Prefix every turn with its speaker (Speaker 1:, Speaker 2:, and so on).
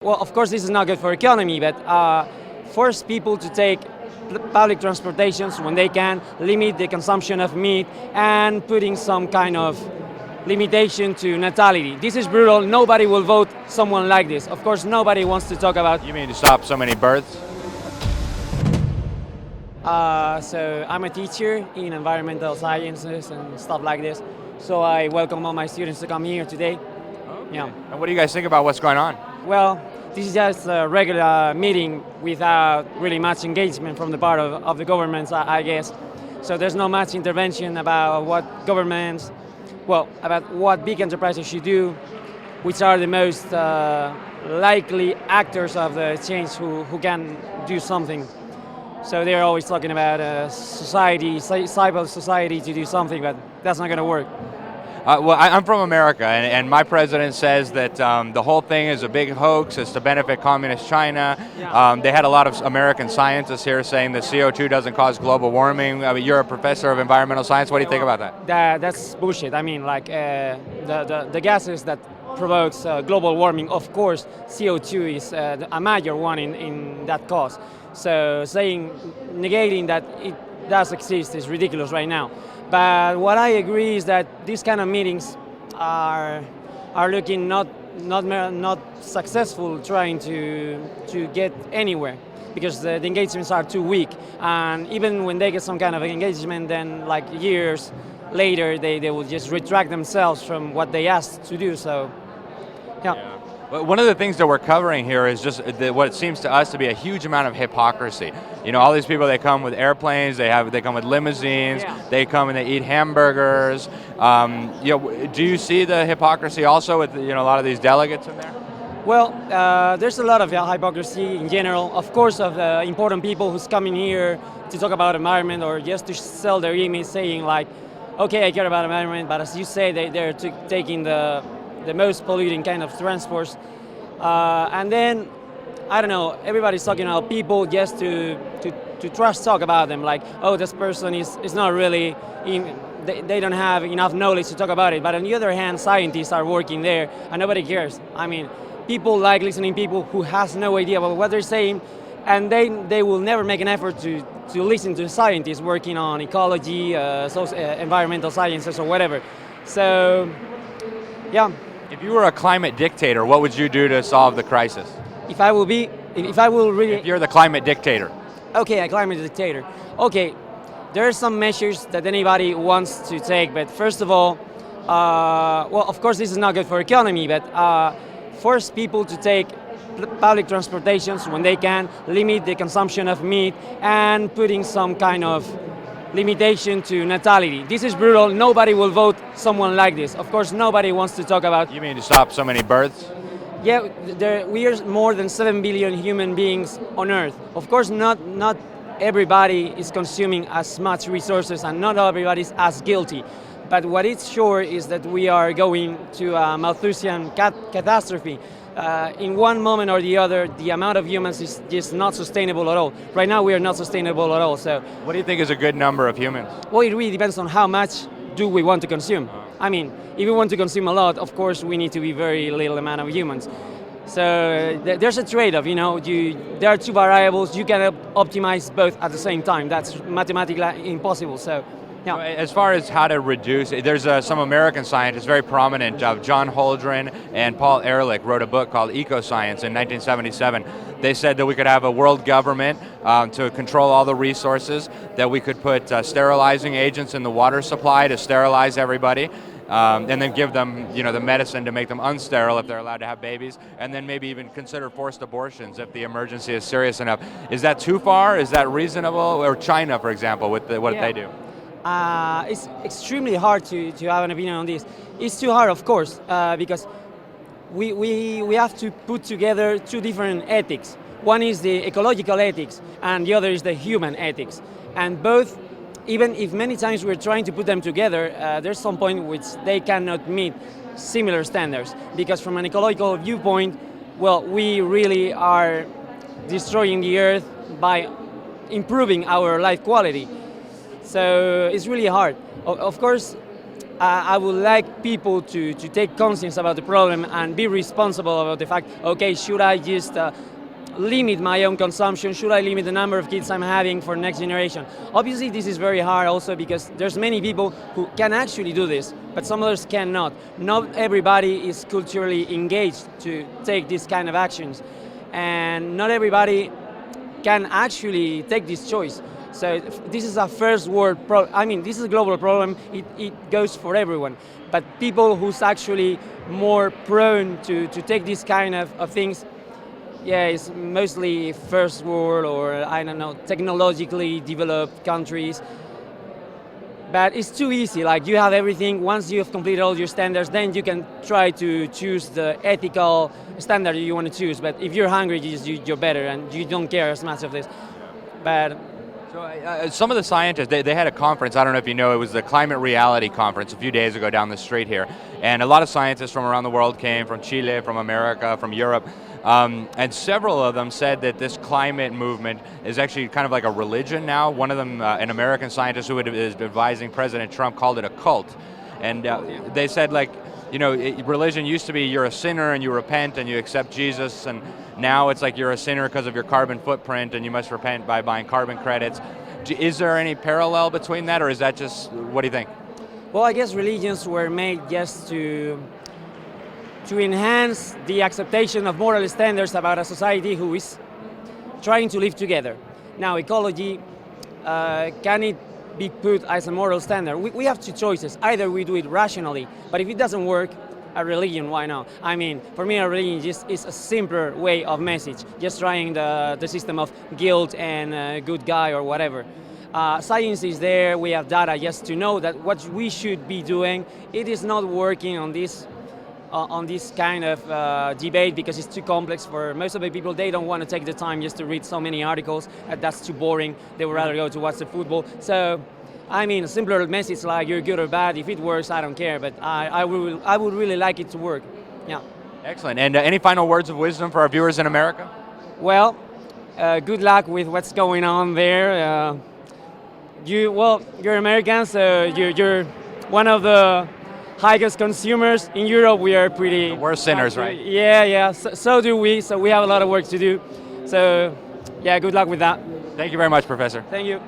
Speaker 1: Well, of course, this is not good for economy, but force people to take public transportations when they can, limit the consumption of meat, and putting some kind of limitation to natality. This is brutal. Nobody will vote someone like this. Of course, nobody wants to talk about.
Speaker 2: You mean to stop so many births?
Speaker 1: So I'm a teacher in environmental sciences and stuff like this. So I welcome all my students to come here today.
Speaker 2: Okay.
Speaker 1: Yeah.
Speaker 2: And what do you guys think about what's going on?
Speaker 1: Well, this is just a regular meeting without really much engagement from the part of the governments, I guess. So there's not much intervention about what governments, about what big enterprises should do, which are the most likely actors of the change who can do something. So they're always talking about society, civil society to do something, but that's not going to work.
Speaker 2: I'm from America, and my president says that the whole thing is a big hoax. It's to benefit communist China.
Speaker 1: Yeah.
Speaker 2: They had a lot of American scientists here saying that CO2 doesn't cause global warming. I mean, you're a professor of environmental science. What do you think about that?
Speaker 1: That's bullshit. I mean, like the gases that provokes global warming, of course, CO2 is a major one in that cause. So negating that it does exist is ridiculous right now. But what I agree is that these kind of meetings are looking not successful trying to get anywhere, because the engagements are too weak. And even when they get some kind of engagement, then like years later they will just retract themselves from what they asked to do. So, yeah.
Speaker 2: But one of the things that we're covering here is just what seems to us to be a huge amount of hypocrisy. You know, all these people, they come with airplanes, they come with limousines,
Speaker 1: Yeah.
Speaker 2: they come and they eat hamburgers. Do you see the hypocrisy also with a lot of these delegates in there?
Speaker 1: Well, there's a lot of hypocrisy in general, of course, of the important people who's coming here to talk about environment or just to sell their image, saying like, okay, I care about environment, but as you say, they're taking the most polluting kind of transports. And then, I don't know, everybody's talking about people just to trash talk about them, like, oh, this person is not really, they don't have enough knowledge to talk about it. But on the other hand, scientists are working there and nobody cares. I mean, people like listening to people who has no idea about what they're saying, and they will never make an effort to listen to scientists working on ecology, environmental sciences or whatever. So, yeah.
Speaker 2: If you were a climate dictator, what would you do to solve the crisis?
Speaker 1: If I will really...
Speaker 2: If you're the climate dictator.
Speaker 1: Okay, a climate dictator. Okay, there are some measures that anybody wants to take, but first of all, of course this is not good for economy, but force people to take public transportations when they can, limit the consumption of meat, and putting some kind of limitation to natality. This is brutal. Nobody will vote someone like this. Of course, nobody wants to talk about.
Speaker 2: You mean to stop so many births?
Speaker 1: Yeah, we are more than 7 billion human beings on Earth. Of course, not everybody is consuming as much resources, and not everybody is as guilty. But what is sure is that we are going to a Malthusian catastrophe. In one moment or the other, the amount of humans is just not sustainable at all. Right now, we are not sustainable at all. So,
Speaker 2: what do you think is a good number of humans?
Speaker 1: well, it really depends on how much do we want to consume. I mean, if we want to consume a lot, of course, we need to be very little amount of humans. So there's a trade-off. There are two variables. You can optimize both at the same time. That's mathematically impossible. So. Yeah.
Speaker 2: As far as how to reduce, there's some American scientists, very prominent, John Holdren and Paul Ehrlich wrote a book called Ecoscience in 1977. They said that we could have a world government to control all the resources, that we could put sterilizing agents in the water supply to sterilize everybody, and then give them the medicine to make them unsterile if they're allowed to have babies, and then maybe even consider forced abortions if the emergency is serious enough. Is that too far? Is that reasonable? Or China, for example, with what they do?
Speaker 1: It's extremely hard to have an opinion on this. It's too hard, of course, because we have to put together two different ethics. One is the ecological ethics, and the other is the human ethics. And both, even if many times we're trying to put them together, there's some point which they cannot meet similar standards. Because from an ecological viewpoint, we really are destroying the earth by improving our life quality. So it's really hard. Of course, I would like people to take conscience about the problem and be responsible about the fact, okay, should I just limit my own consumption? Should I limit the number of kids I'm having for next generation? Obviously, this is very hard also because there's many people who can actually do this, but some others cannot. Not everybody is culturally engaged to take these kind of actions, and not everybody can actually take this choice. So this is a first world problem. I mean, this is a global problem. It goes for everyone. But people who's actually more prone to take this kind of things, yeah, it's mostly first world or, I don't know, technologically developed countries. But it's too easy. Like, you have everything. Once you have completed all your standards, then you can try to choose the ethical standard you want to choose. But if you're hungry, you're better and you don't care as much of this. But
Speaker 2: So some of the scientists, they had a conference, I don't know if you know, it was the Climate Reality Conference a few days ago down the street here. And a lot of scientists from around the world came, from Chile, from America, from Europe. And several of them said that this climate movement is actually kind of like a religion now. One of them, an American scientist who is advising President Trump, called it a cult. And they said, like, you know, religion used to be you're a sinner and you repent and you accept Jesus, and now it's like you're a sinner because of your carbon footprint and you must repent by buying carbon credits. Is there any parallel between that, or is that just, what do you think?
Speaker 1: well, I guess religions were made just to enhance the acceptation of moral standards about a society who is trying to live together. Now, ecology, can it be put as a moral standard? We have two choices. Either we do it rationally, but if it doesn't work, a religion, why not? I mean, for me, a religion just is a simpler way of message, just trying the system of guilt and good guy or whatever. Science is there, we have data just to know that what we should be doing, it is not working on this kind of debate because it's too complex for most of the people. They don't want to take the time just to read so many articles. That's too boring. They would rather go to watch the football. So, I mean, a simpler message like you're good or bad. If it works, I don't care. But I would really like it to work. Yeah.
Speaker 2: Excellent. And any final words of wisdom for our viewers in America?
Speaker 1: Well, good luck with what's going on there. You're American, so you're one of the highest consumers. In Europe, we are pretty...
Speaker 2: We're sinners, right?
Speaker 1: Yeah. So do we. So we have a lot of work to do. So, yeah, good luck with that.
Speaker 2: Thank you very much, Professor.
Speaker 1: Thank you.